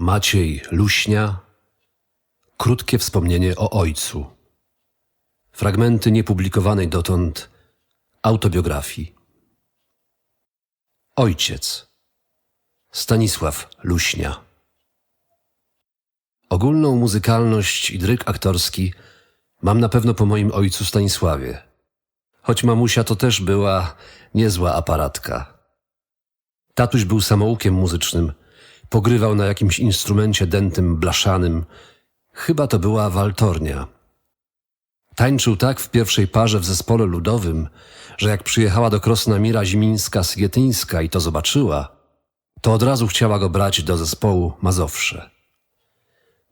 Maciej Luśnia. Krótkie wspomnienie o ojcu. Fragmenty niepublikowanej dotąd autobiografii. Ojciec. Stanisław Luśnia. Ogólną muzykalność i dryg aktorski mam na pewno po moim ojcu Stanisławie. Choć mamusia to też była niezła aparatka. Tatuś był samoukiem muzycznym. Pogrywał na jakimś instrumencie dętym, blaszanym. Chyba to była waltornia. Tańczył tak w pierwszej parze w zespole ludowym, że jak przyjechała do Krosna Mira Zimińska-Sietyńska i to zobaczyła, to od razu chciała go brać do zespołu Mazowsze.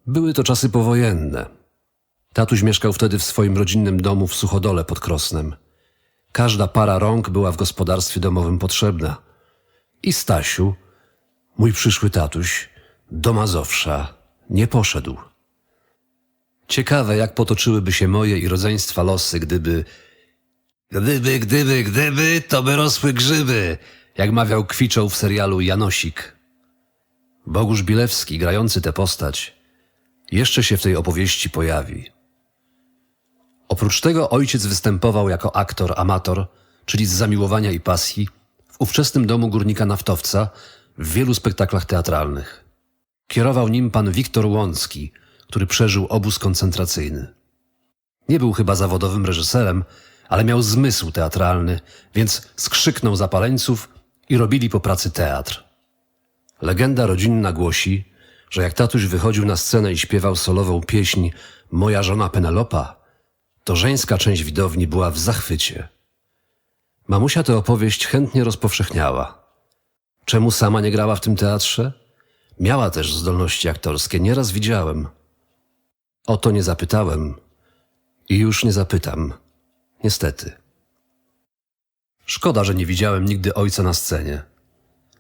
Były to czasy powojenne. Tatuś mieszkał wtedy w swoim rodzinnym domu w Suchodole pod Krosnem. Każda para rąk była w gospodarstwie domowym potrzebna. I Stasiu, mój przyszły tatuś, do Mazowsza nie poszedł. Ciekawe, jak potoczyłyby się moje i rodzeństwa losy, gdyby, to by rosły grzyby, jak mawiał Kwiczoł w serialu Janosik. Bogusz Bilewski, grający tę postać, jeszcze się w tej opowieści pojawi. Oprócz tego ojciec występował jako aktor amator, czyli z zamiłowania i pasji, w ówczesnym domu górnika naftowca w wielu spektaklach teatralnych. Kierował nim pan Wiktor Łącki, który przeżył obóz koncentracyjny. Nie był chyba zawodowym reżyserem, ale miał zmysł teatralny, więc skrzyknął zapaleńców i robili po pracy teatr. Legenda rodzinna głosi, że jak tatuś wychodził na scenę i śpiewał solową pieśń Moja żona Penelopa, to żeńska część widowni była w zachwycie. Mamusia tę opowieść chętnie rozpowszechniała. Czemu sama nie grała w tym teatrze? Miała też zdolności aktorskie, nieraz widziałem. O to nie zapytałem i już nie zapytam, niestety. Szkoda, że nie widziałem nigdy ojca na scenie.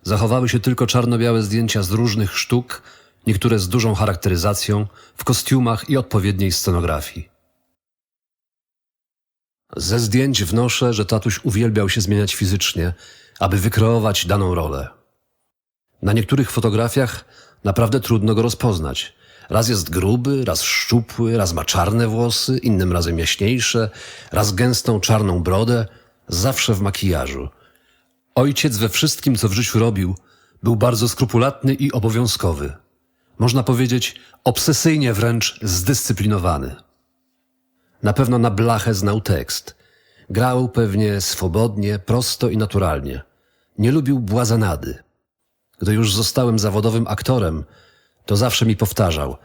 Zachowały się tylko czarno-białe zdjęcia z różnych sztuk, niektóre z dużą charakteryzacją, w kostiumach i odpowiedniej scenografii. Ze zdjęć wnoszę, że tatuś uwielbiał się zmieniać fizycznie, aby wykreować daną rolę. Na niektórych fotografiach naprawdę trudno go rozpoznać. Raz jest gruby, raz szczupły, raz ma czarne włosy, innym razem jaśniejsze, raz gęstą czarną brodę, zawsze w makijażu. Ojciec we wszystkim, co w życiu robił, był bardzo skrupulatny i obowiązkowy. Można powiedzieć, obsesyjnie wręcz zdyscyplinowany. Na pewno na blachę znał tekst. Grał pewnie swobodnie, prosto i naturalnie. Nie lubił błazanady. Gdy już zostałem zawodowym aktorem, to zawsze mi powtarzał: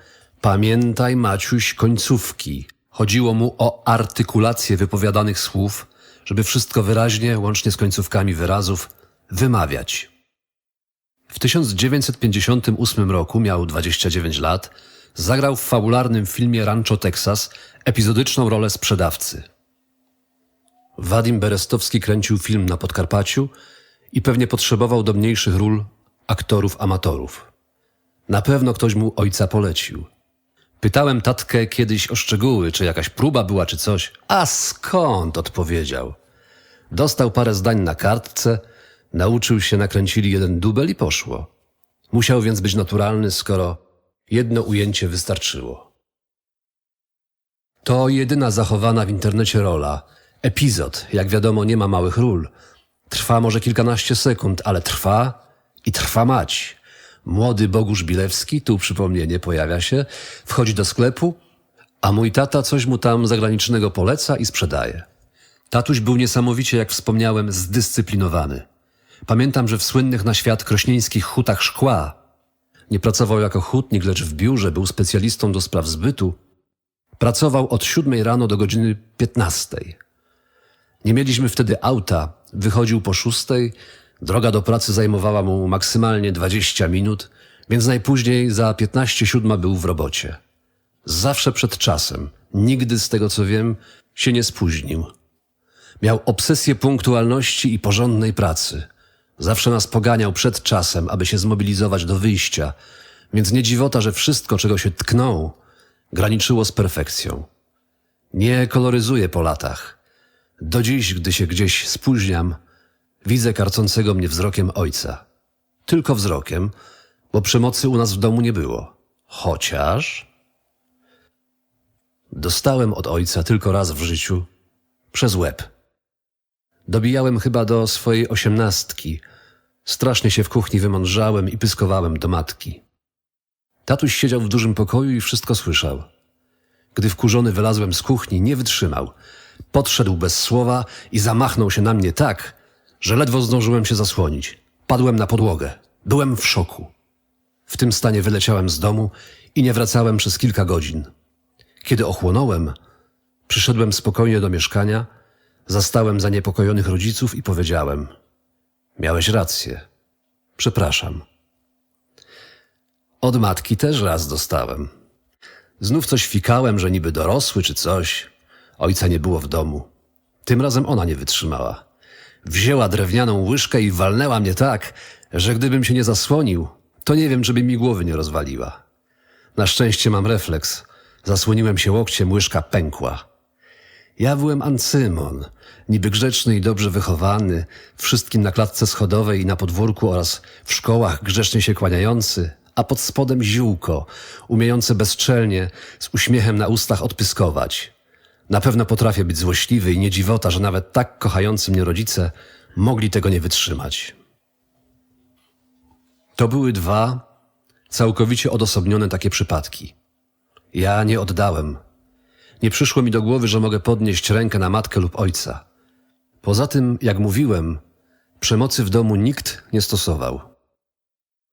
pamiętaj, Maciuś, końcówki. Chodziło mu o artykulację wypowiadanych słów, żeby wszystko wyraźnie, łącznie z końcówkami wyrazów, wymawiać. W 1958 roku, miał 29 lat, zagrał w fabularnym filmie Rancho Texas epizodyczną rolę sprzedawcy. Wadim Berestowski kręcił film na Podkarpaciu i pewnie potrzebował do mniejszych ról aktorów amatorów. Na pewno ktoś mu ojca polecił. Pytałem tatkę kiedyś o szczegóły, czy jakaś próba była, czy coś. A skąd? Odpowiedział. Dostał parę zdań na kartce, nauczył się, nakręcili jeden dubel i poszło. Musiał więc być naturalny, skoro jedno ujęcie wystarczyło. To jedyna zachowana w internecie rola. Epizod, jak wiadomo, nie ma małych ról. Trwa może kilkanaście sekund, ale trwa i trwa mać. Młody Bogusz Bilewski, tu przypomnienie pojawia się, wchodzi do sklepu, a mój tata coś mu tam zagranicznego poleca i sprzedaje. Tatuś był niesamowicie, jak wspomniałem, zdyscyplinowany. Pamiętam, że w słynnych na świat krośnieńskich hutach szkła nie pracował jako hutnik, lecz w biurze, był specjalistą do spraw zbytu. Pracował od 7 rano do godziny 15. Nie mieliśmy wtedy auta, wychodził po 6. Droga do pracy zajmowała mu maksymalnie 20 minut, więc najpóźniej za 15:07 był w robocie. Zawsze przed czasem, nigdy z tego co wiem się nie spóźnił. Miał obsesję punktualności i porządnej pracy. Zawsze nas poganiał przed czasem, aby się zmobilizować do wyjścia, więc nie dziwota, że wszystko, czego się tknął, graniczyło z perfekcją. Nie koloryzuję po latach. Do dziś, gdy się gdzieś spóźniam, widzę karcącego mnie wzrokiem ojca. Tylko wzrokiem, bo przemocy u nas w domu nie było. Chociaż dostałem od ojca tylko raz w życiu przez łeb. Dobijałem chyba do swojej 18. Strasznie się w kuchni wymądrzałem i pyskowałem do matki. Tatuś siedział w dużym pokoju i wszystko słyszał. Gdy wkurzony wylazłem z kuchni, nie wytrzymał. Podszedł bez słowa i zamachnął się na mnie tak, że ledwo zdążyłem się zasłonić. Padłem na podłogę. Byłem w szoku. W tym stanie wyleciałem z domu i nie wracałem przez kilka godzin. Kiedy ochłonąłem, przyszedłem spokojnie do mieszkania, zastałem zaniepokojonych rodziców i powiedziałem: miałeś rację. Przepraszam. Od matki też raz dostałem. Znów coś fikałem, że niby dorosły czy coś. Ojca nie było w domu. Tym razem ona nie wytrzymała. Wzięła drewnianą łyżkę i walnęła mnie tak, że gdybym się nie zasłonił, to nie wiem, czy by mi głowy nie rozwaliła. Na szczęście mam refleks. Zasłoniłem się łokciem, łyżka pękła. Ja byłem Ancymon, niby grzeczny i dobrze wychowany, wszystkim na klatce schodowej i na podwórku oraz w szkołach grzecznie się kłaniający, a pod spodem ziółko, umiejące bezczelnie, z uśmiechem na ustach odpyskować. Na pewno potrafię być złośliwy i nie dziwota, że nawet tak kochający mnie rodzice mogli tego nie wytrzymać. To były dwa całkowicie odosobnione takie przypadki. Ja nie oddałem. Nie przyszło mi do głowy, że mogę podnieść rękę na matkę lub ojca. Poza tym, jak mówiłem, przemocy w domu nikt nie stosował.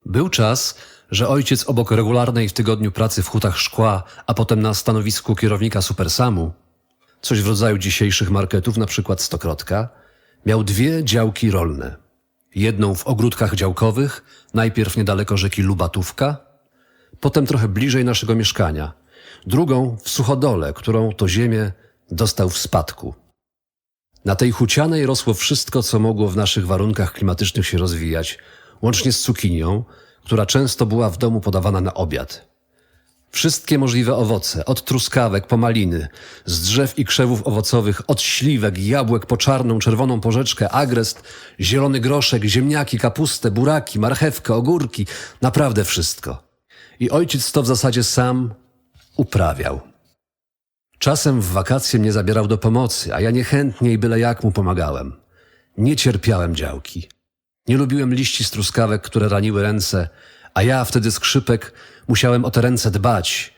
Był czas, że ojciec obok regularnej w tygodniu pracy w hutach szkła, a potem na stanowisku kierownika Supersamu, coś w rodzaju dzisiejszych marketów, na przykład Stokrotka, miał 2 działki rolne. Jedną w ogródkach działkowych, najpierw niedaleko rzeki Lubatówka, potem trochę bliżej naszego mieszkania, drugą w Suchodole, którą to ziemię dostał w spadku. Na tej hucianej rosło wszystko, co mogło w naszych warunkach klimatycznych się rozwijać, łącznie z cukinią, która często była w domu podawana na obiad. Wszystkie możliwe owoce, od truskawek po maliny, z drzew i krzewów owocowych, od śliwek, jabłek po czarną, czerwoną porzeczkę, agrest, zielony groszek, ziemniaki, kapustę, buraki, marchewkę, ogórki, naprawdę wszystko. I ojciec to w zasadzie sam uprawiał. Czasem w wakacje mnie zabierał do pomocy, a ja niechętnie i byle jak mu pomagałem. Nie cierpiałem działki. Nie lubiłem liści z truskawek, które raniły ręce, a ja wtedy skrzypek musiałem o te ręce dbać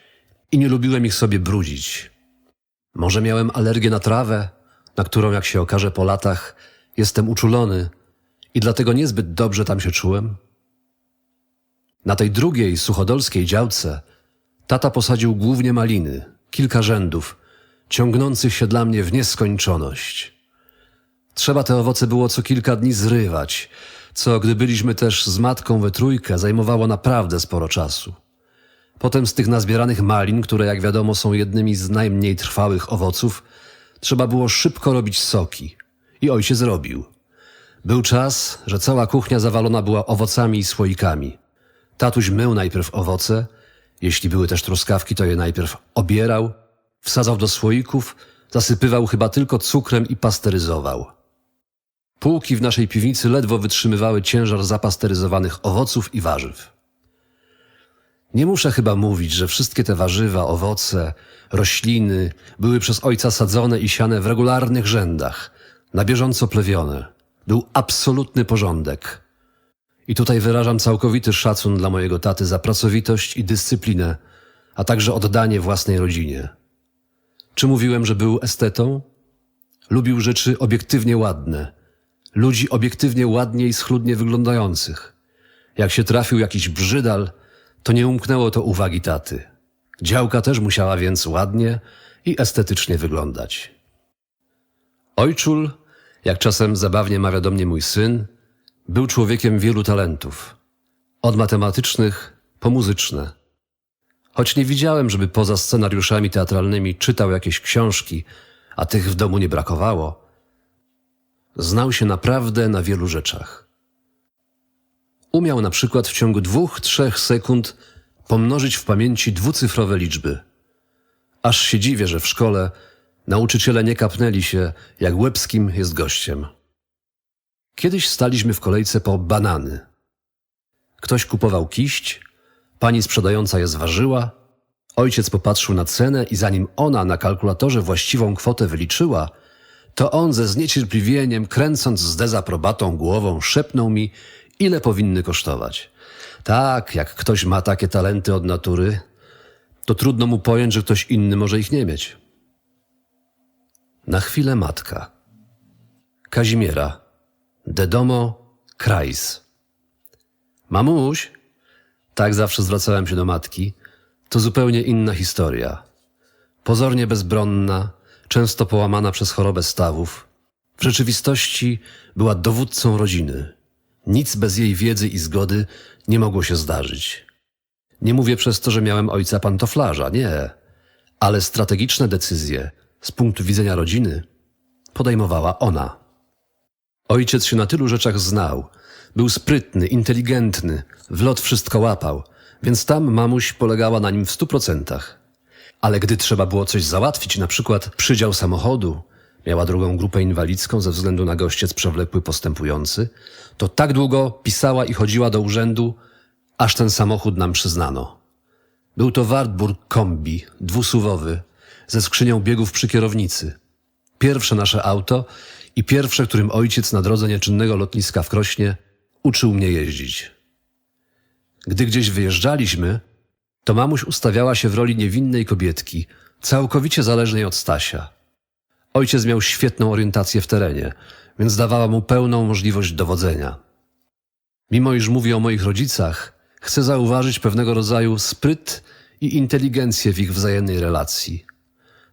i nie lubiłem ich sobie brudzić. Może miałem alergię na trawę, na którą, jak się okaże po latach, jestem uczulony i dlatego niezbyt dobrze tam się czułem? Na tej drugiej, suchodolskiej działce tata posadził głównie maliny, kilka rzędów, ciągnących się dla mnie w nieskończoność. Trzeba te owoce było co kilka dni zrywać, co, gdy byliśmy też z matką we trójkę, zajmowało naprawdę sporo czasu. Potem z tych nazbieranych malin, które jak wiadomo są jednymi z najmniej trwałych owoców, trzeba było szybko robić soki. I ojciec robił. Był czas, że cała kuchnia zawalona była owocami i słoikami. Tatuś mył najpierw owoce, jeśli były też truskawki, to je najpierw obierał, wsadzał do słoików, zasypywał chyba tylko cukrem i pasteryzował. Półki w naszej piwnicy ledwo wytrzymywały ciężar zapasteryzowanych owoców i warzyw. Nie muszę chyba mówić, że wszystkie te warzywa, owoce, rośliny były przez ojca sadzone i siane w regularnych rzędach, na bieżąco plewione. Był absolutny porządek. I tutaj wyrażam całkowity szacun dla mojego taty za pracowitość i dyscyplinę, a także oddanie własnej rodzinie. Czy mówiłem, że był estetą? Lubił rzeczy obiektywnie ładne, ludzi obiektywnie ładnie i schludnie wyglądających. Jak się trafił jakiś brzydal, to nie umknęło to uwagi taty. Działka też musiała więc ładnie i estetycznie wyglądać. Ojczul, jak czasem zabawnie mawia do mnie mój syn, był człowiekiem wielu talentów. Od matematycznych po muzyczne. Choć nie widziałem, żeby poza scenariuszami teatralnymi czytał jakieś książki, a tych w domu nie brakowało, znał się naprawdę na wielu rzeczach. Umiał na przykład w ciągu 2-3 sekund pomnożyć w pamięci dwucyfrowe liczby. Aż się dziwię, że w szkole nauczyciele nie kapnęli się, jak Łebskim jest gościem. Kiedyś staliśmy w kolejce po banany. Ktoś kupował kiść, pani sprzedająca je zważyła, ojciec popatrzył na cenę i zanim ona na kalkulatorze właściwą kwotę wyliczyła, to on ze zniecierpliwieniem, kręcąc z dezaprobatą głową, szepnął mi, ile powinny kosztować. Tak, jak ktoś ma takie talenty od natury, to trudno mu pojąć, że ktoś inny może ich nie mieć. Na chwilę matka. Kazimiera. De domo Krais. Mamuś, tak zawsze zwracałem się do matki, to zupełnie inna historia. Pozornie bezbronna, często połamana przez chorobę stawów. W rzeczywistości była dowódcą rodziny. Nic bez jej wiedzy i zgody nie mogło się zdarzyć. Nie mówię przez to, że miałem ojca pantoflarza, nie. Ale strategiczne decyzje z punktu widzenia rodziny podejmowała ona. Ojciec się na tylu rzeczach znał. Był sprytny, inteligentny, w lot wszystko łapał, więc tam mamuś polegała na nim w 100%. Ale gdy trzeba było coś załatwić, na przykład przydział samochodu, miała drugą grupę inwalidzką ze względu na gościec przewlekły postępujący, to tak długo pisała i chodziła do urzędu, aż ten samochód nam przyznano. Był to Wartburg kombi, dwusuwowy, ze skrzynią biegów przy kierownicy. Pierwsze nasze auto i pierwsze, którym ojciec na drodze nieczynnego lotniska w Krośnie uczył mnie jeździć. Gdy gdzieś wyjeżdżaliśmy, to mamuś ustawiała się w roli niewinnej kobietki, całkowicie zależnej od Stasia. Ojciec miał świetną orientację w terenie, więc dawała mu pełną możliwość dowodzenia. Mimo iż mówię o moich rodzicach, chcę zauważyć pewnego rodzaju spryt i inteligencję w ich wzajemnej relacji.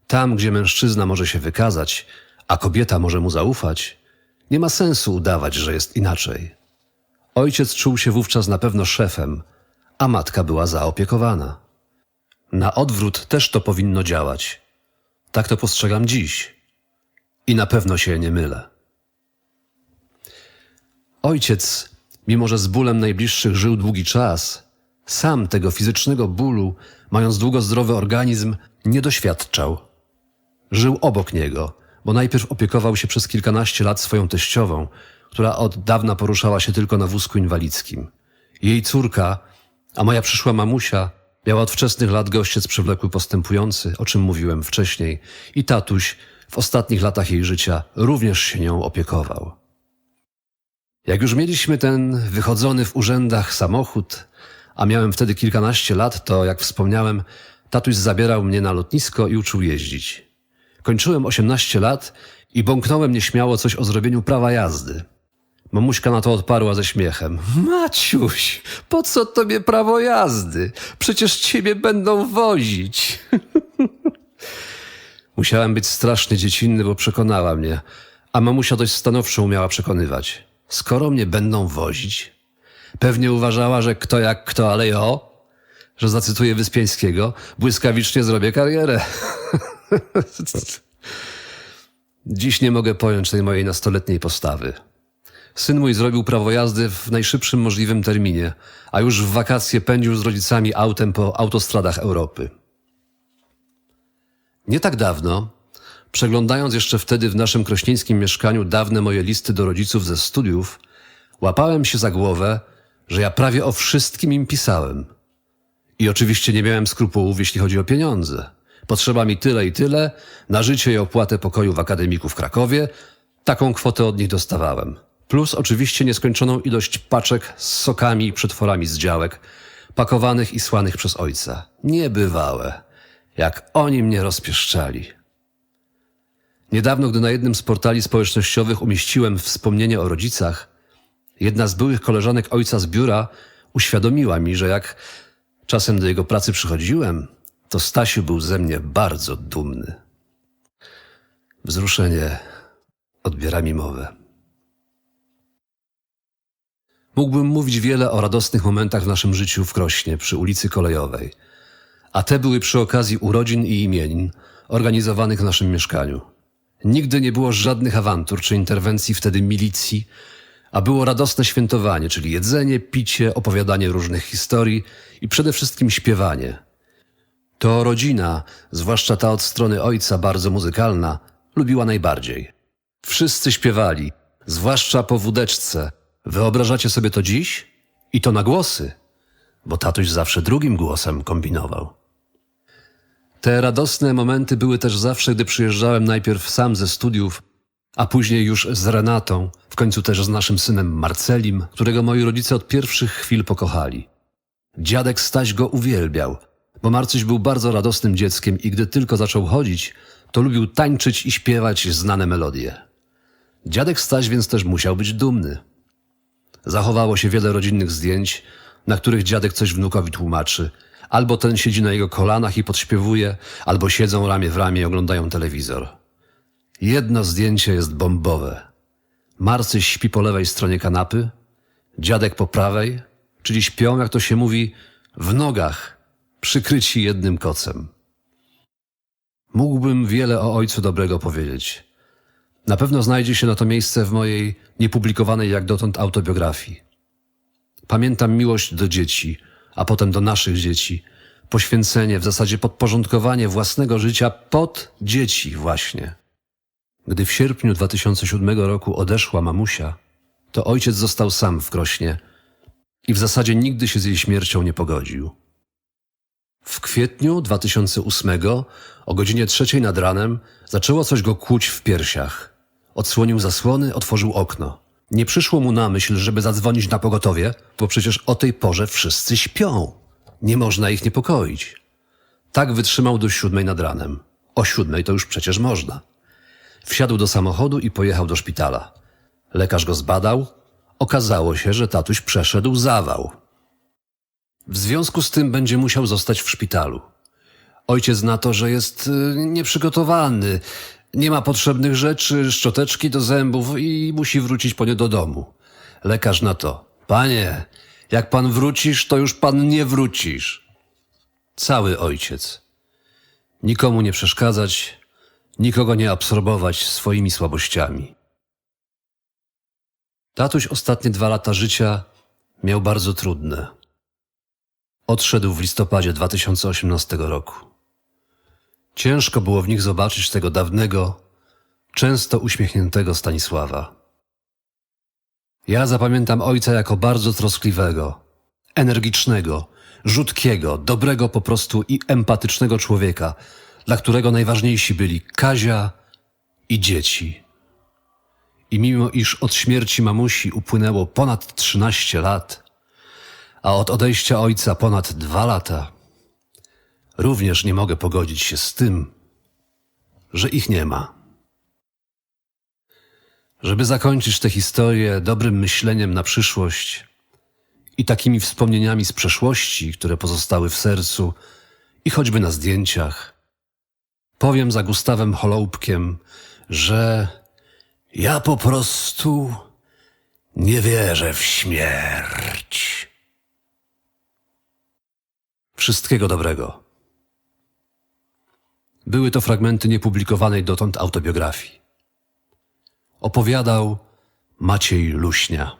Tam, gdzie mężczyzna może się wykazać, a kobieta może mu zaufać, nie ma sensu udawać, że jest inaczej. Ojciec czuł się wówczas na pewno szefem, a matka była zaopiekowana. Na odwrót też to powinno działać. Tak to postrzegam dziś. I na pewno się nie mylę. Ojciec, mimo że z bólem najbliższych żył długi czas, sam tego fizycznego bólu, mając długo zdrowy organizm, nie doświadczał. Żył obok niego, bo najpierw opiekował się przez kilkanaście lat swoją teściową, która od dawna poruszała się tylko na wózku inwalidzkim. Jej córka, a moja przyszła mamusia, miała od wczesnych lat gościec przewlekły postępujący, o czym mówiłem wcześniej, i tatuś w ostatnich latach jej życia również się nią opiekował. Jak już mieliśmy ten wychodzony w urzędach samochód, a miałem wtedy kilkanaście lat, to jak wspomniałem, tatuś zabierał mnie na lotnisko i uczył jeździć. Kończyłem 18 lat i bąknąłem nieśmiało coś o zrobieniu prawa jazdy. Mamuśka na to odparła ze śmiechem. Maciuś, po co tobie prawo jazdy? Przecież ciebie będą wozić. Musiałem być strasznie dziecinny, bo przekonała mnie, a mamusia dość stanowczo umiała przekonywać. Skoro mnie będą wozić, pewnie uważała, że kto jak kto, ale że zacytuję Wyspiańskiego, błyskawicznie zrobię karierę. Dziś nie mogę pojąć tej mojej nastoletniej postawy. Syn mój zrobił prawo jazdy w najszybszym możliwym terminie, a już w wakacje pędził z rodzicami autem po autostradach Europy. Nie tak dawno, przeglądając jeszcze wtedy w naszym krośnieńskim mieszkaniu dawne moje listy do rodziców ze studiów, łapałem się za głowę, że ja prawie o wszystkim im pisałem. I oczywiście nie miałem skrupułów, jeśli chodzi o pieniądze. Potrzeba mi tyle i tyle, na życie i opłatę pokoju w Akademiku w Krakowie, taką kwotę od nich dostawałem. Plus oczywiście nieskończoną ilość paczek z sokami i przetworami z działek, pakowanych i słanych przez ojca. Niebywałe, jak oni mnie rozpieszczali. Niedawno, gdy na jednym z portali społecznościowych umieściłem wspomnienie o rodzicach, jedna z byłych koleżanek ojca z biura uświadomiła mi, że jak czasem do jego pracy przychodziłem, to Stasiu był ze mnie bardzo dumny. Wzruszenie odbiera mi mowę. Mógłbym mówić wiele o radosnych momentach w naszym życiu w Krośnie przy ulicy Kolejowej, a te były przy okazji urodzin i imienin organizowanych w naszym mieszkaniu. Nigdy nie było żadnych awantur czy interwencji wtedy milicji, a było radosne świętowanie, czyli jedzenie, picie, opowiadanie różnych historii i przede wszystkim śpiewanie. To rodzina, zwłaszcza ta od strony ojca bardzo muzykalna, lubiła najbardziej. Wszyscy śpiewali, zwłaszcza po wódeczce. Wyobrażacie sobie to dziś? I to na głosy, bo tatuś zawsze drugim głosem kombinował. Te radosne momenty były też zawsze, gdy przyjeżdżałem najpierw sam ze studiów, a później już z Renatą, w końcu też z naszym synem Marcelim, którego moi rodzice od pierwszych chwil pokochali. Dziadek Staś go uwielbiał, bo Marcyś był bardzo radosnym dzieckiem i gdy tylko zaczął chodzić, to lubił tańczyć i śpiewać znane melodie. Dziadek Staś więc też musiał być dumny. Zachowało się wiele rodzinnych zdjęć, na których dziadek coś wnukowi tłumaczy. Albo ten siedzi na jego kolanach i podśpiewuje, albo siedzą ramię w ramię i oglądają telewizor. Jedno zdjęcie jest bombowe. Marcyś śpi po lewej stronie kanapy, dziadek po prawej, czyli śpią, jak to się mówi, w nogach, przykryci jednym kocem. Mógłbym wiele o ojcu dobrego powiedzieć. Na pewno znajdzie się na to miejsce w mojej niepublikowanej jak dotąd autobiografii. Pamiętam miłość do dzieci, a potem do naszych dzieci, poświęcenie, w zasadzie podporządkowanie własnego życia pod dzieci właśnie. Gdy w sierpniu 2007 roku odeszła mamusia, to ojciec został sam w Krośnie i w zasadzie nigdy się z jej śmiercią nie pogodził. W kwietniu 2008 o godzinie 3 nad ranem zaczęło coś go kłuć w piersiach. Odsłonił zasłony, otworzył okno. Nie przyszło mu na myśl, żeby zadzwonić na pogotowie, bo przecież o tej porze wszyscy śpią. Nie można ich niepokoić. Tak wytrzymał do 7 nad ranem. O 7 to już przecież można. Wsiadł do samochodu i pojechał do szpitala. Lekarz go zbadał. Okazało się, że tatuś przeszedł zawał. W związku z tym będzie musiał zostać w szpitalu. Ojciec na to, że jest nieprzygotowany, nie ma potrzebnych rzeczy, szczoteczki do zębów i musi wrócić po nie do domu. Lekarz na to: panie, jak pan wrócisz, to już pan nie wrócisz. Cały ojciec. Nikomu nie przeszkadzać, nikogo nie absorbować swoimi słabościami. Tatuś ostatnie 2 lata życia miał bardzo trudne. Odszedł w listopadzie 2018 roku. Ciężko było w nich zobaczyć tego dawnego, często uśmiechniętego Stanisława. Ja zapamiętam ojca jako bardzo troskliwego, energicznego, rzutkiego, dobrego po prostu i empatycznego człowieka, dla którego najważniejsi byli Kazia i dzieci. I mimo iż od śmierci mamusi upłynęło ponad 13 lat, a od odejścia ojca ponad 2 lata, również nie mogę pogodzić się z tym, że ich nie ma. Żeby zakończyć tę historię dobrym myśleniem na przyszłość i takimi wspomnieniami z przeszłości, które pozostały w sercu i choćby na zdjęciach, powiem za Gustawem Holoubkiem, że ja po prostu nie wierzę w śmierć. Wszystkiego dobrego. Były to fragmenty niepublikowanej dotąd autobiografii. Opowiadał Maciej Luśnia.